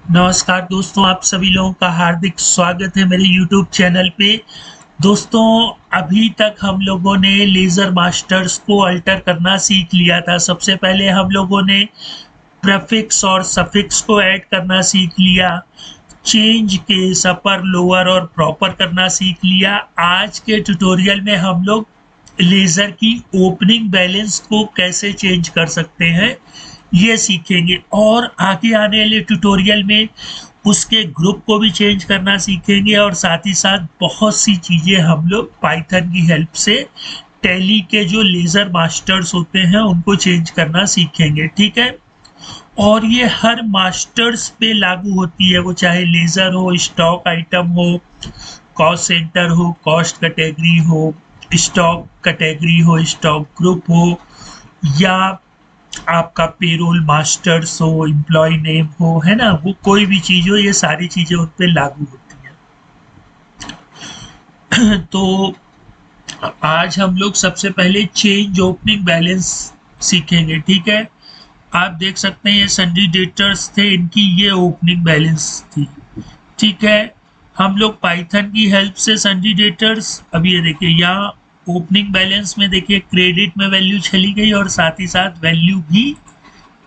नमस्कार दोस्तों, आप सभी लोगों का हार्दिक स्वागत है मेरे YouTube चैनल पे। दोस्तों, अभी तक हम लोगों ने लेज़र मास्टर्स को अल्टर करना सीख लिया था। सबसे पहले हम लोगों ने प्रीफिक्स और सफिक्स को ऐड करना सीख लिया, चेंज केस अपर लोअर और प्रॉपर करना सीख लिया। आज के ट्यूटोरियल में हम लोग लेज़र की ओपनिंग बैलेंस को कैसे चेंज कर सकते हैं ये सीखेंगे, और आगे आने वाले ट्यूटोरियल में उसके ग्रुप को भी चेंज करना सीखेंगे, और साथ ही साथ बहुत सी चीज़ें हम लोग पाइथन की हेल्प से टैली के जो लेज़र मास्टर्स होते हैं उनको चेंज करना सीखेंगे। ठीक है, और ये हर मास्टर्स पे लागू होती है, वो चाहे लेज़र हो, स्टॉक आइटम हो, कॉस्ट सेंटर हो, कॉस्ट कैटेगरी हो, स्टॉक कैटेगरी हो, स्टॉक ग्रुप हो, या आपका पेरोल मास्टर्स हो, एम्प्लॉय नेम हो, है ना, वो कोई भी चीज़ हो, ये सारी चीज़ें उन पे लागू होती हैं। तो आज हम लोग सबसे पहले चेंज ओपनिंग बैलेंस सीखेंगे। ठीक है, आप देख सकते हैं ये सन्डी डेटर्स थे, इनकी ये ओपनिंग बैलेंस थी। ठीक है, हम लोग पाइथन की हेल्प से सन्डी डेटर्स, अब ये देखिए यहाँ ओपनिंग बैलेंस में देखिए क्रेडिट में वैल्यू चली गई और साथ ही साथ वैल्यू भी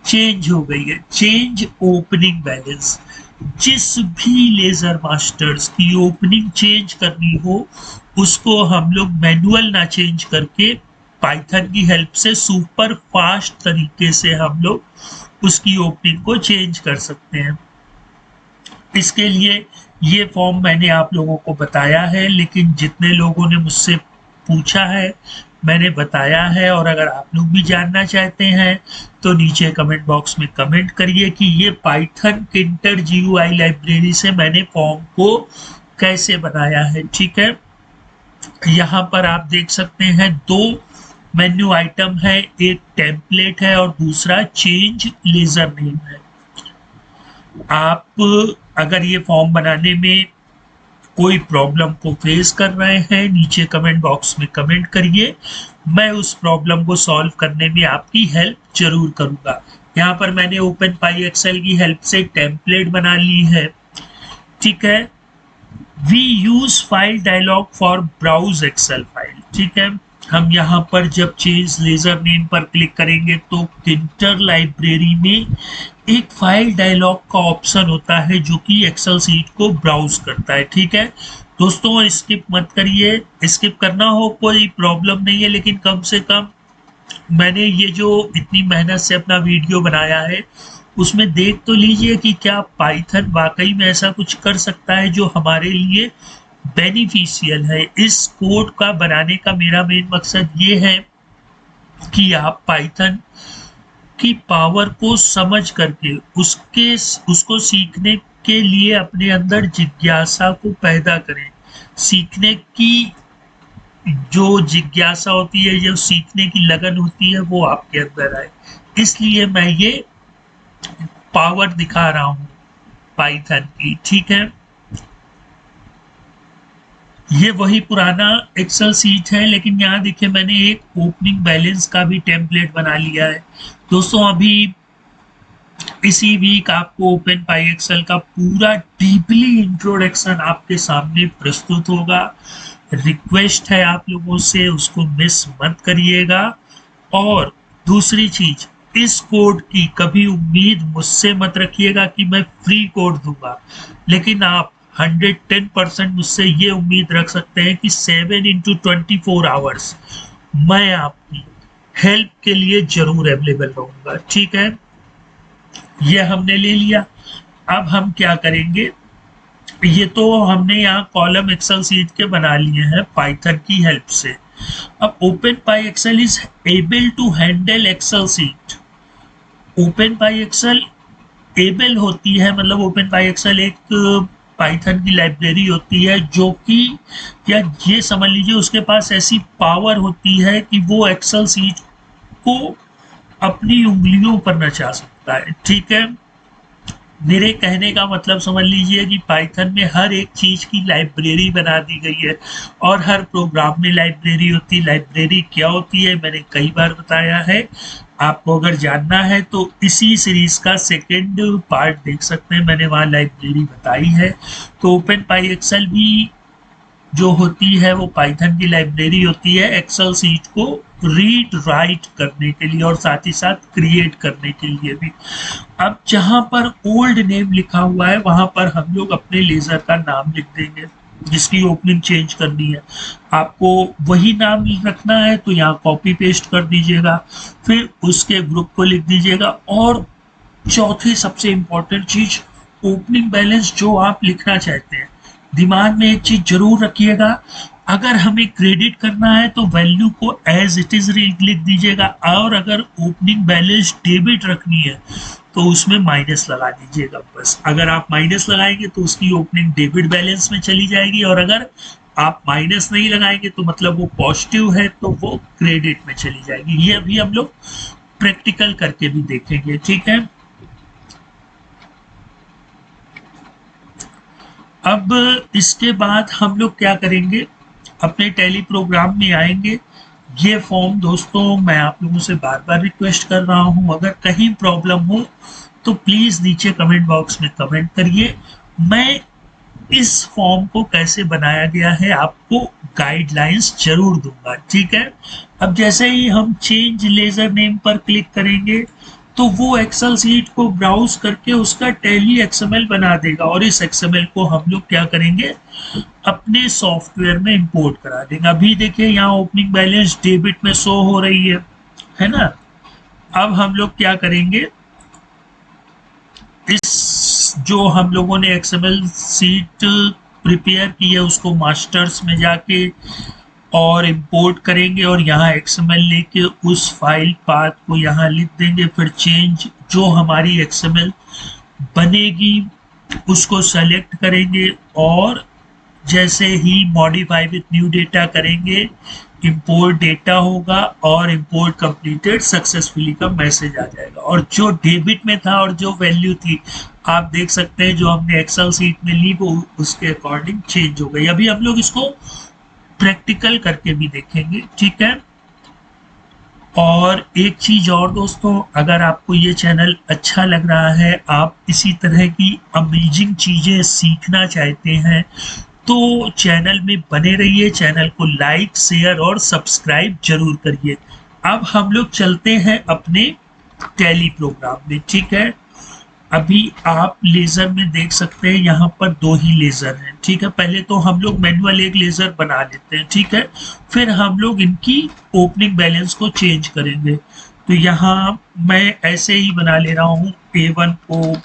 चेंज हो गई है। चेंज ओपनिंग बैलेंस, जिस भी लेज़र मास्टर्स की ओपनिंग चेंज करनी हो उसको हम लोग मैनुअल ना चेंज करके पाइथन की हेल्प से सुपर फास्ट तरीके से हम लोग उसकी ओपनिंग को चेंज कर सकते हैं। इसके लिए ये फॉर्म मैंने आप लोगों को बताया है, लेकिन जितने लोगों ने मुझसे पूछा है मैंने बताया है, और अगर आप लोग भी जानना चाहते हैं तो नीचे कमेंट बॉक्स में कमेंट करिए कि ये पाइथन किंटर GUI लाइब्रेरी से मैंने फॉर्म को कैसे बनाया है। ठीक है, यहाँ पर आप देख सकते हैं दो मेन्यू आइटम है, एक टेम्पलेट है और दूसरा चेंज लेज़र नेम है। आप अगर ये फॉर्म बनाने में कोई प्रॉब्लम को फेस कर रहे हैं नीचे कमेंट बॉक्स में कमेंट करिए, मैं उस प्रॉब्लम को सॉल्व करने में आपकी हेल्प जरूर करूंगा। यहाँ पर मैंने ओपन पाई एक्सेल की हेल्प से टेम्पलेट बना ली है। ठीक है, we use file dialog for browse Excel file. ठीक है, हम यहाँ पर जब चेंज लेज़र नेम पर क्लिक करेंगे तो किंटर लाइब्रेरी में एक फाइल डायलॉग का ऑप्शन होता है जो कि एक्सेल सीट को ब्राउज करता है। ठीक है दोस्तों, स्किप मत करिए, स्किप करना हो कोई प्रॉब्लम नहीं है, लेकिन कम से कम मैंने ये जो इतनी मेहनत से अपना वीडियो बनाया है उसमें देख तो लीजिए कि क्या पाइथन वाकई में ऐसा कुछ कर सकता है जो हमारे लिए बेनिफिशियल है। इस कोड का बनाने का मेरा मेन मकसद ये है कि आप पाइथन की पावर को समझ करके उसको सीखने के लिए अपने अंदर जिज्ञासा को पैदा करें। सीखने की जो जिज्ञासा होती है, जो सीखने की लगन होती है, वो आपके अंदर आए, इसलिए मैं ये पावर दिखा रहा हूँ पाइथन की। ठीक है, ये वही पुराना एक्सेल सीट है, लेकिन यहाँ देखिए मैंने एक ओपनिंग बैलेंस का भी टेम्पलेट बना लिया है। दोस्तों, अभी इसी वीक आपको ओपन पाई एक्सेल का पूरा डीपली इंट्रोडक्शन आपके सामने प्रस्तुत होगा। रिक्वेस्ट है आप लोगों से, उसको मिस मत करिएगा। और दूसरी चीज, इस कोड की कभी उम्मीद मुझसे मत रखिएगा कि मैं फ्री कोड दूंगा, लेकिन आप 110% मुझसे ये उम्मीद रख सकते हैं कि 7x24 आवर्स मैं आपकी हेल्प के लिए जरूर अवेलेबल रहूंगा। ठीक है, ये हमने ले लिया। अब हम क्या करेंगे, ये तो हमने यहाँ कॉलम एक्सेल सीट के बना लिए हैं पाइथन की हेल्प से। अब openpyxl is able to handle Excel sheet. Openpyxl able होती है, मतलब ओपन पाई एक्सेल एक पाइथन की लाइब्रेरी होती है जो कि, या ये समझ लीजिए उसके पास ऐसी पावर होती है कि वो एक्सेल सीट को अपनी उंगलियों पर नचा सकता है। ठीक है, मेरे कहने का मतलब समझ लीजिए कि पाइथन में हर एक चीज की लाइब्रेरी बना दी गई है, और हर प्रोग्राम में लाइब्रेरी होती है। लाइब्रेरी क्या होती है मैंने कई बार बताया है, आपको अगर जानना है तो इसी सीरीज का सेकेंड पार्ट देख सकते हैं, मैंने वहाँ लाइब्रेरी बताई है। तो ओपन पाई एक्सेल भी जो होती है वो पाइथन की लाइब्रेरी होती है एक्सेल सीट को रीड राइट करने के लिए और साथ ही साथ क्रिएट करने के लिए भी। अब जहां पर ओल्ड नेम लिखा हुआ है वहां पर हम लोग अपने लेजर का नाम लिख देंगे जिसकी ओपनिंग चेंज करनी है। आपको वही नाम रखना है तो यहाँ कॉपी पेस्ट कर दीजिएगा, फिर उसके ग्रुप को लिख दीजिएगा। और चौथी सबसे इंपॉर्टेंट चीज, ओपनिंग बैलेंस जो आप लिखना चाहते हैं, दिमाग में एक चीज जरूर रखिएगा, अगर हमें क्रेडिट करना है तो वैल्यू को एज इट इज लिख दीजिएगा, और अगर ओपनिंग बैलेंस डेबिट रखनी है तो उसमें माइनस लगा दीजिएगा बस। अगर आप माइनस लगाएंगे तो उसकी ओपनिंग डेबिट बैलेंस में चली जाएगी, और अगर आप माइनस नहीं लगाएंगे तो मतलब वो पॉजिटिव है तो वो क्रेडिट में चली जाएगी। ये अभी हम लोग प्रैक्टिकल करके भी देखेंगे, ठीक है। अब इसके बाद हम लोग क्या करेंगे, अपने टैली प्रोग्राम में आएंगे। ये फॉर्म दोस्तों मैं आप लोगों से बार बार रिक्वेस्ट कर रहा हूँ, अगर कहीं प्रॉब्लम हो तो प्लीज नीचे कमेंट बॉक्स में कमेंट करिए। मैं इस फॉर्म को कैसे बनाया गया है आपको गाइडलाइंस जरूर दूंगा, ठीक है। अब जैसे ही हम चेंज लेजर नेम पर क्लिक करेंगे तो वो एक्सेल सीट को ब्राउज करके उसका टैली एक्सएमएल बना देगा, और इस एक्सएमएल को हम लोग क्या करेंगे, अपने सॉफ्टवेयर में इंपोर्ट करा देंगे। अभी देखिए यहाँ ओपनिंग बैलेंस डेबिट में शो हो रही है ना। अब हम लोग क्या करेंगे, इस जो हम लोगों ने एक्सएमएल सीट प्रिपेयर की है उसको मास्टर्स में जाके और इंपोर्ट करेंगे, और यहाँ एक्सएमएल लेके उस फाइल पाथ को यहाँ लिख देंगे। फिर चेंज जो हमारी एक्सएमएल बनेगी उसको सेलेक्ट करेंगे, और जैसे ही मॉडिफाई विथ न्यू डेटा करेंगे इंपोर्ट डेटा होगा और इंपोर्ट कंप्लीटेड सक्सेसफुली का मैसेज आ जाएगा। और जो डेबिट में था और जो वैल्यू थी आप देख सकते हैं जो हमने एक्सेल सीट में ली वो उसके अकॉर्डिंग चेंज हो गई। अभी हम लोग इसको प्रैक्टिकल करके भी देखेंगे, ठीक है। और एक चीज और दोस्तों, अगर आपको ये चैनल अच्छा लग रहा है, आप इसी तरह की अमेजिंग चीजें सीखना चाहते हैं तो चैनल में बने रहिए, चैनल को लाइक शेयर और सब्सक्राइब जरूर करिए। अब हम लोग चलते हैं अपने टैली प्रोग्राम में, ठीक है। अभी आप लेजर में देख सकते हैं यहाँ पर दो ही लेजर हैं, ठीक है। पहले तो हम लोग मैनुअल एक लेजर बना लेते हैं, ठीक है, फिर हम लोग इनकी ओपनिंग बैलेंस को चेंज करेंगे। तो यहाँ मैं ऐसे ही बना ले रहा हूँ A1 को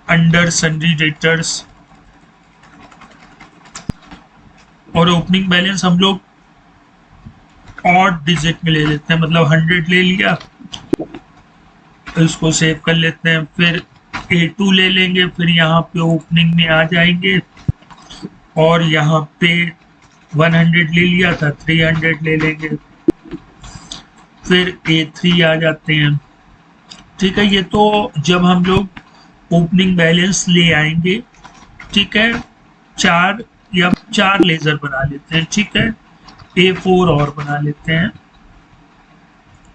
अंडर सन्ड्री डेटर्स, और ओपनिंग बैलेंस हम लोग ऑड डिजिट में ले लेते हैं, मतलब 100 ले लिया, इसको सेव कर लेते हैं। फिर A2 ले लेंगे, फिर यहाँ पे ओपनिंग में आ जाएंगे और यहाँ पे 100 ले लिया था, 300 ले लेंगे, फिर A3 आ जाते हैं, ठीक है। ये तो जब हम लोग ओपनिंग बैलेंस ले आएंगे, ठीक है। चार लेजर बना लेते हैं, ठीक है। A4 और बना लेते हैं,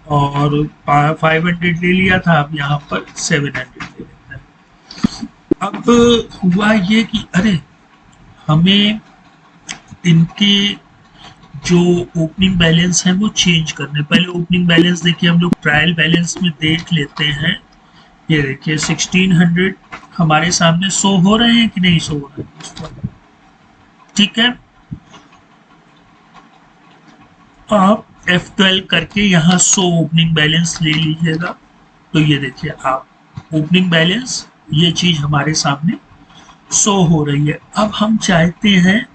और 500 ले लिया था, अब यहाँ पर 700 ले लेते हैं। अब हुआ ये कि अरे हमें इनके जो ओपनिंग बैलेंस है वो चेंज करने, पहले ओपनिंग बैलेंस देखिए हम लोग ट्रायल बैलेंस में देख लेते हैं। ये देखिए 1600 हमारे सामने शो हो रहे हैं कि नहीं शो हो रहे हैं, ठीक है। आप F12 करके यहाँ शो ओपनिंग बैलेंस ले लीजिएगा, तो ये देखिए आप ओपनिंग बैलेंस ये चीज हमारे सामने शो हो रही है। अब हम चाहते हैं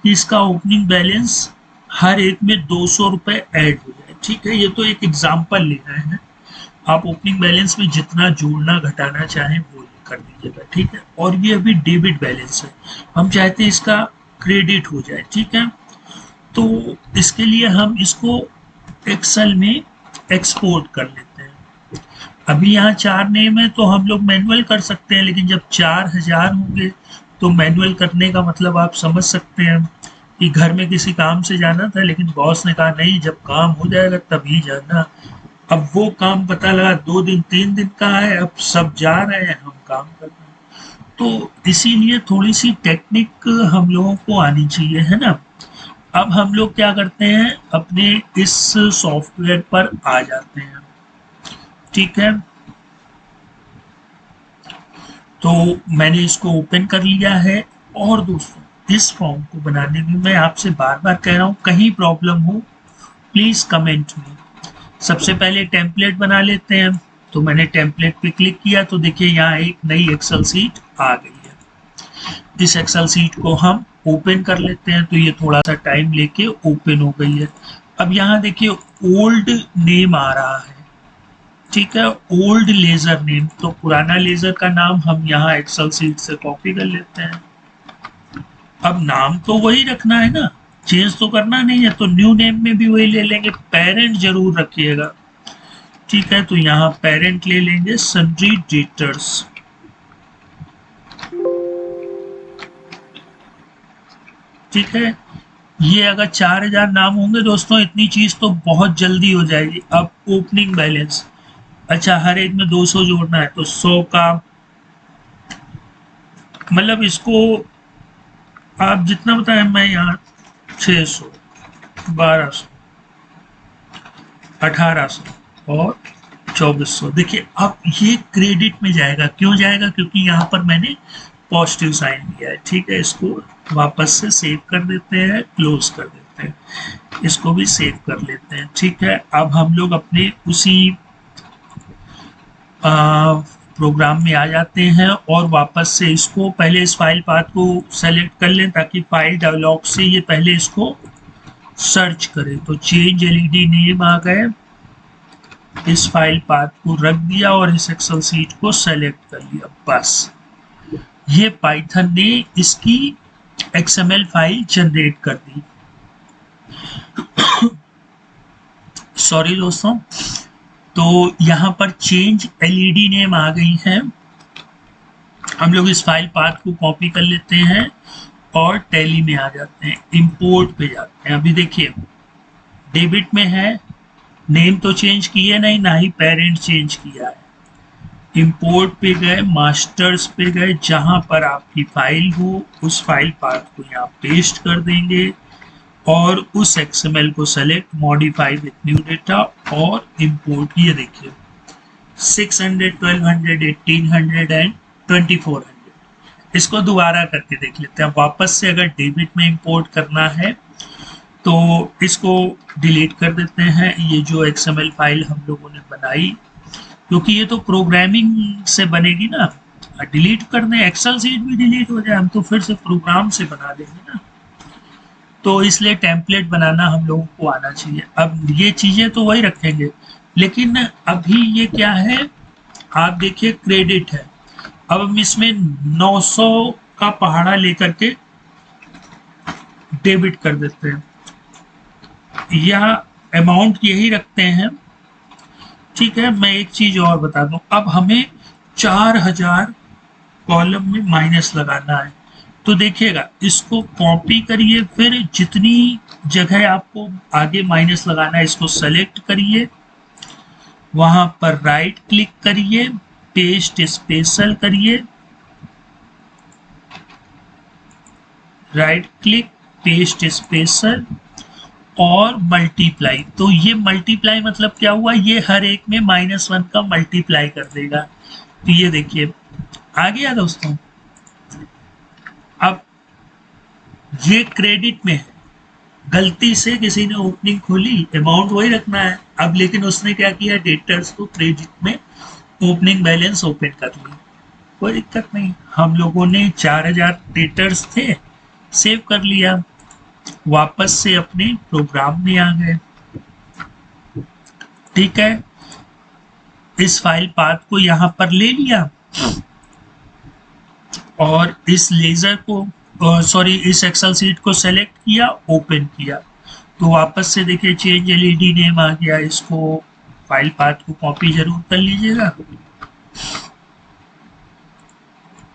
कि इसका ओपनिंग बैलेंस हर एक में 200 रुपये ऐड हो जाए, ठीक है। ये तो एक एग्जाम्पल ले रहे हैं, आप ओपनिंग बैलेंस में जितना जोड़ना घटाना चाहें वो कर दीजिएगा, ठीक है। और ये अभी डेबिट बैलेंस है, हम चाहते हैं इसका क्रेडिट हो जाए, ठीक है। तो इसके लिए हम इसको एक्सेल में एक्सपोर्ट कर लेते हैं। अभी यहाँ 4 नेम है तो हम लोग मैनुअल कर सकते हैं, लेकिन जब 4000 होंगे तो मैनुअल करने का मतलब आप समझ सकते हैं कि घर में किसी काम से जाना था लेकिन बॉस ने कहा नहीं जब काम हो जाएगा तभी जाना, अब वो काम पता लगा 2 दिन 3 दिन का है, अब सब जा रहे हैं, हम काम कर रहे हैं। तो इसीलिए थोड़ी सी टेक्निक हम लोगों को आनी चाहिए, है ना। अब हम लोग क्या करते हैं, अपने इस सॉफ्टवेयर पर आ जाते हैं। ठीक है, तो मैंने इसको ओपन कर लिया है। और दोस्तों, इस फॉर्म को बनाने में मैं आपसे बार बार कह रहा हूँ, कहीं प्रॉब्लम हो प्लीज कमेंट में। सबसे पहले टेम्पलेट बना लेते हैं। तो मैंने टेम्पलेट पे क्लिक किया तो देखिए यहाँ एक नई एक्सेल सीट आ गई है। इस एक्सेल सीट को हम ओपन कर लेते हैं। तो ये थोड़ा सा टाइम लेके ओपन हो गई है। अब यहाँ देखिए ओल्ड नेम आ रहा है। ठीक है, ओल्ड लेजर नेम, तो पुराना लेजर का नाम हम यहाँ एक्सेल सीट से कॉपी कर लेते हैं। अब नाम तो वही रखना है ना, चेंज तो करना नहीं है, तो न्यू नेम में भी वही ले लेंगे, पेरेंट जरूर रखिएगा। ठीक है, तो यहाँ पेरेंट ले लेंगे सन्ड्री डेटर्स। ठीक है, ये अगर 4000 नाम होंगे दोस्तों, इतनी चीज तो बहुत जल्दी हो जाएगी। अब ओपनिंग बैलेंस, अच्छा हर एक में 200 जोड़ना है, तो 100 का मतलब इसको आप जितना बताएं, मैं यहाँ 600, 1200, 1800 और 2400। देखिए अब ये क्रेडिट में जाएगा। क्यों जाएगा? क्योंकि यहाँ पर मैंने पॉजिटिव साइन दिया है। ठीक है, इसको वापस से सेव कर देते हैं, क्लोज कर देते हैं, इसको भी सेव कर लेते हैं। ठीक है, अब हम लोग अपने उसी प्रोग्राम में आ जाते हैं और वापस से इसको पहले इस फाइल पाथ को सेलेक्ट कर लें ताकि फाइल डायलॉग से ये पहले इसको सर्च करें। तो चेंज एलईडी नेम आ गए, इस फाइल पाथ को रख दिया और इस एक्सेल सीट को सेलेक्ट कर लिया। बस ये पाइथन ने इसकी XML फाइल जनरेट कर दी। सॉरी दोस्तों, तो यहाँ पर चेंज एलईडी नेम आ गई है। हम लोग इस फाइल पाथ को कॉपी कर लेते हैं और टैली में आ जाते हैं, इंपोर्ट पे जाते हैं। अभी देखिए डेबिट में है, नेम तो चेंज किए नहीं, ना ही पेरेंट चेंज किया है। इंपोर्ट पे गए, मास्टर्स पे गए, जहां पर आपकी फाइल हो उस फाइल पाथ को यहाँ पेस्ट कर देंगे और उस XML को select, modify with new data और इंपोर्ट। ये देखिए 600, 1200, 1800 एंड 2400। इसको दोबारा करके देख लेते हैं। वापस से अगर डेबिट में इंपोर्ट करना है तो इसको डिलीट कर देते हैं, ये जो XML फाइल हम लोगों ने बनाई, क्योंकि ये तो प्रोग्रामिंग से बनेगी ना। डिलीट करने एक्सेल सीट भी डिलीट हो जाए, हम तो फिर से प्रोग्राम से बना देंगे ना। तो इसलिए टेम्पलेट बनाना हम लोगों को आना चाहिए। अब ये चीजें तो वही रखेंगे, लेकिन अभी ये क्या है, आप देखिए क्रेडिट है। अब हम इसमें 900 का पहाड़ा लेकर के डेबिट कर देते हैं, या अमाउंट यही रखते हैं। ठीक है, मैं एक चीज और बता दूं, अब हमें 4000 कॉलम में माइनस लगाना है। तो देखिएगा, इसको कॉपी करिए, फिर जितनी जगह आपको आगे माइनस लगाना है इसको सेलेक्ट करिए, वहां पर राइट क्लिक करिए, पेस्ट स्पेशल करिए, राइट क्लिक पेस्ट स्पेशल और मल्टीप्लाई। तो ये मल्टीप्लाई मतलब क्या हुआ, ये हर एक में -1 का मल्टीप्लाई कर देगा। तो ये देखिए आ गया दोस्तों। अब ये क्रेडिट में है, गलती से किसी ने ओपनिंग खोली, अमाउंट वही रखना है अब, लेकिन उसने क्या किया, डेटर्स को क्रेडिट में ओपनिंग बैलेंस ओपन कर ली। कोई दिक्कत नहीं, हम लोगों ने 4000 डेटर्स थे, सेव कर लिया, वापस से अपने प्रोग्राम में आ गए। ठीक है, इस फाइल पाथ को यहां पर ले लिया और इस लेजर को सॉरी इस एक्सेल सीट को सेलेक्ट किया, ओपन किया, तो वापस से देखिए चेंज एलईडी नेम आ गया। इसको फाइल पाथ को कॉपी जरूर कर लीजिएगा।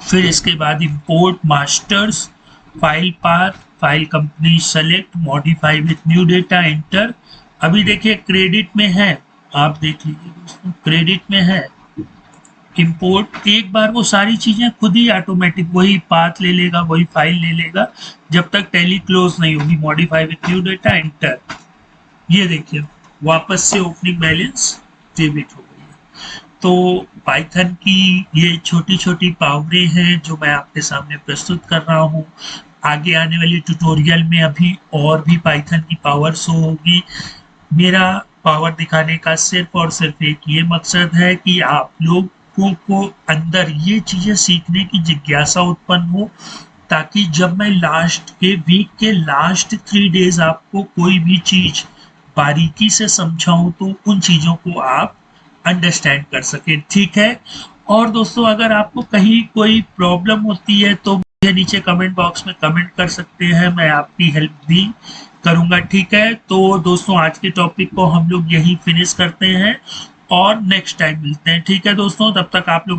फिर इसके बाद import masters, file path, file company select, modify with new data, enter. अभी देखिए क्रेडिट में है आप देख लीजिए दोस्तों, क्रेडिट में है इंपोर्ट, एक बार वो सारी चीजें खुद ही ऑटोमेटिक वही पाथ ले लेगा, वही फाइल ले लेगा जब तक टैली क्लोज नहीं होगी। Modify with new data, enter. ये देखिए वापस से ओपनिंग बैलेंस डेबिट हो गई है। तो पाइथन की ये छोटी छोटी पावरें हैं जो मैं आपके सामने प्रस्तुत कर रहा हूँ। आगे आने वाली ट्यूटोरियल में अभी और भी पाइथन की पावर शो होगी। मेरा पावर दिखाने का सिर्फ और सिर्फ एक ये मकसद है कि आप लोगों को अंदर ये चीजें सीखने की जिज्ञासा उत्पन्न हो, ताकि जब मैं लास्ट के वीक के लास्ट 3 डेज आपको कोई भी चीज बारीकी से समझाऊं तो उन चीजों को आप अंडरस्टैंड कर सके, ठीक है। और दोस्तों अगर आपको कहीं कोई प्रॉब्लम होती है तो मुझे नीचे कमेंट बॉक्स में कमेंट कर सकते हैं, मैं आपकी हेल्प भी करूंगा, ठीक है। तो दोस्तों आज के टॉपिक को हम लोग यही फिनिश करते हैं और नेक्स्ट टाइम मिलते हैं, ठीक है दोस्तों। तब तक आप लोग